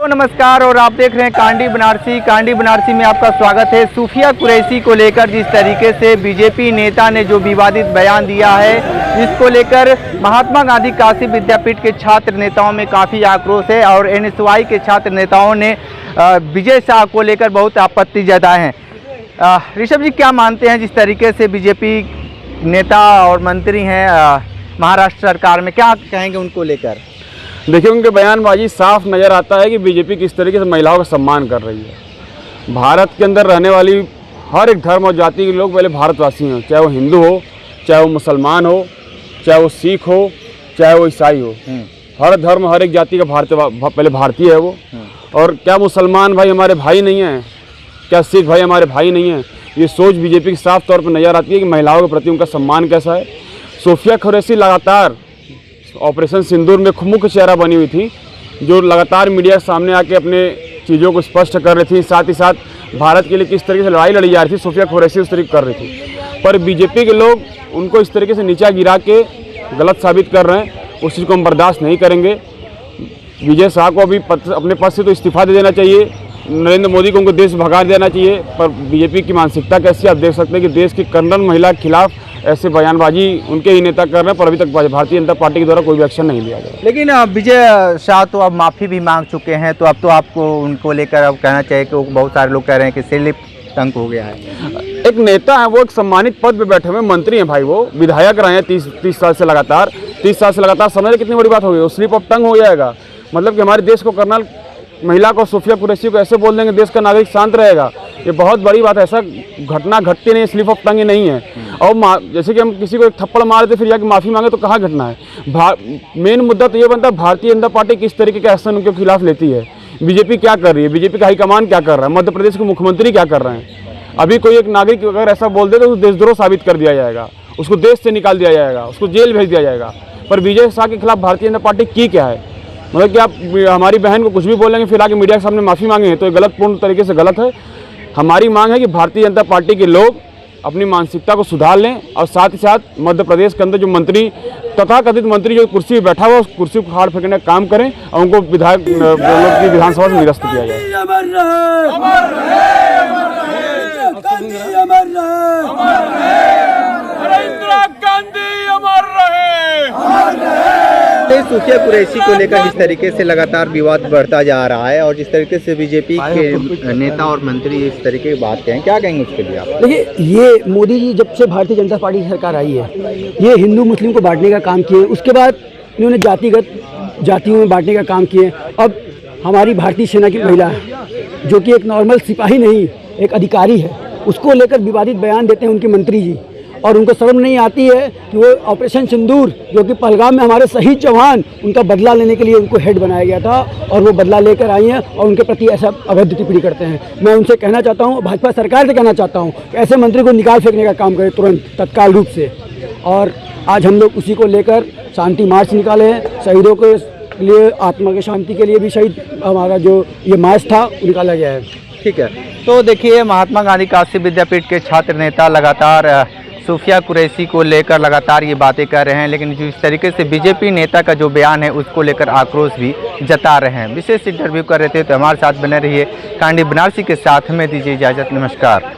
तो नमस्कार और आप देख रहे हैं कांडी बनारसी में आपका स्वागत है। सूफिया कुरैशी को लेकर जिस तरीके से बीजेपी नेता ने जो विवादित बयान दिया है, जिसको लेकर महात्मा गांधी काशी विद्यापीठ के छात्र नेताओं में काफ़ी आक्रोश है और एनएसवाई के छात्र नेताओं ने विजय शाह को लेकर बहुत आपत्ति जताए हैं। ऋषभ जी, क्या मानते हैं जिस तरीके से बीजेपी नेता और मंत्री हैं महाराष्ट्र सरकार में, क्या कहेंगे उनको लेकर? देखिए, उनके बयानबाजी साफ नज़र आता है कि बीजेपी किस तरीके से महिलाओं का सम्मान कर रही है। भारत के अंदर रहने वाली हर एक धर्म और जाति के लोग पहले भारतवासी हैं, चाहे वो हिंदू हो, चाहे वो मुसलमान हो, चाहे वो सिख हो, चाहे वो ईसाई हो। हर धर्म हर एक जाति का पहले भारतीय है वो। और क्या मुसलमान भाई हमारे भाई नहीं हैं? क्या सिख भाई हमारे भाई नहीं हैं? ये सोच बीजेपी की साफ तौर पर नज़र आती है कि महिलाओं के प्रति उनका सम्मान कैसा है। सूफिया कुरैशी लगातार ऑपरेशन सिंदूर में मुख्य चेहरा बनी हुई थी, जो लगातार मीडिया के सामने आके अपने चीज़ों को स्पष्ट कर रही थी। साथ ही साथ भारत के लिए किस तरीके से लड़ाई लड़ी जा रही थी, सूफिया कुरैशी उस तरीके कर रही थी। पर बीजेपी के लोग उनको इस तरीके से नीचा गिरा के गलत साबित कर रहे हैं। उस चीज़ को हम बर्दाश्त नहीं करेंगे। विजय शाह को अभी अपने पद से तो इस्तीफा दे देना चाहिए, नरेंद्र मोदी को उनको देश भगा देना चाहिए। पर बीजेपी की मानसिकता कैसी, आप देख सकते हैं कि देश की कर्नल महिला के खिलाफ ऐसे बयानबाजी उनके ही नेता कर रहे हैं, पर अभी तक भारतीय जनता पार्टी के द्वारा कोई भी एक्शन नहीं लिया गया। लेकिन विजय शाह तो अब माफ़ी भी मांग चुके हैं, तो अब तो आपको उनको लेकर अब कहना चाहिए कि बहुत सारे लोग कह रहे हैं कि स्लिप तंग हो गया है। एक नेता है, वो एक सम्मानित पद पे बैठे हुए मंत्री हैं भाई, वो विधायक रहे हैं 30 साल से लगातार। 30 साल से लगातार समझ कितनी बड़ी बात हो गई, वो स्लिप ऑफ टंग हो जाएगा। मतलब कि हमारे देश को कर्नल महिला को, सूफिया कुरैशी को ऐसे बोल देंगे देश का नागरिक शांत रहेगा, ये बहुत बड़ी बात है। ऐसा घटना घटती नहीं, स्लिप ऑफ टंग ही नहीं है। और जैसे कि हम किसी को एक थप्पड़ मार दे फिर जाके माफ़ी मांगे, तो कहाँ घटना है? मेन मुद्दा तो ये बनता है भारतीय जनता पार्टी किस तरीके के एक्शन उनके खिलाफ लेती है। बीजेपी क्या कर रही है, बीजेपी का हाईकमान क्या कर रहा है, मध्य प्रदेश के मुख्यमंत्री क्या कर रहे हैं। अभी कोई एक नागरिक अगर ऐसा बोल दे तो उसको देशद्रोह साबित कर दिया जाएगा, उसको देश से निकाल दिया जाएगा, उसको जेल भेज दिया जाएगा। पर विजय शाह के खिलाफ भारतीय जनता पार्टी की क्या है? मतलब कि आप हमारी बहन को कुछ भी बोलेंगे फिर आके मीडिया के सामने माफ़ी मांगे, तो ये गलत, पूर्ण तरीके से गलत है। हमारी मांग है कि भारतीय जनता पार्टी के लोग अपनी मानसिकता को सुधार लें और साथ ही साथ मध्य प्रदेश के अंदर जो मंत्री तथाकथित मंत्री जो कुर्सी पर बैठा हुआ उस कुर्सी को फाड़ फेंकने का काम करें और उनको विधानसभा से निरस्त किया जाए। सूफिया कुरैशी को लेकर जिस तरीके से लगातार विवाद बढ़ता जा रहा है और जिस तरीके से बीजेपी के नेता और मंत्री इस तरीके की बात कहें, क्या कहेंगे उसके लिए आप? देखिए, ये मोदी जी जब से भारतीय जनता पार्टी की सरकार आई है, ये हिंदू मुस्लिम को बांटने का काम किए, उसके बाद इन्होंने जातियों में बांटने का काम किए। अब हमारी भारतीय सेना की महिला है, जो कि एक नॉर्मल सिपाही नहीं, एक अधिकारी है, उसको लेकर विवादित बयान देते हैं उनके मंत्री जी। और उनको शर्म नहीं आती है कि वो ऑपरेशन सिंदूर, जो कि पहलगाम में हमारे शहीद जवान, उनका बदला लेने के लिए उनको हेड बनाया गया था और वो बदला लेकर आई हैं और उनके प्रति ऐसा अवैध टिप्पणी करते हैं। मैं उनसे कहना चाहता हूँ, भाजपा सरकार से कहना चाहता हूँ कि ऐसे मंत्री को निकाल फेंकने का काम करे तुरंत, तत्काल रूप से। और आज हम लोग उसी को लेकर शांति मार्च निकाले हैं। शहीदों के लिए, आत्मा की शांति के लिए भी शहीद हमारा जो ये मार्च था निकाला गया है। ठीक है, तो देखिए, महात्मा गांधी काशी विद्यापीठ के छात्र नेता लगातार सूफिया कुरैशी को लेकर लगातार ये बातें कर रहे हैं, लेकिन जिस तरीके से बीजेपी नेता का जो बयान है उसको लेकर आक्रोश भी जता रहे हैं। विशेष इंटरव्यू कर रहे थे, तो हमारे साथ बने रहिए। कांडी बनारसी के साथ हमें दीजिए इजाज़त। नमस्कार।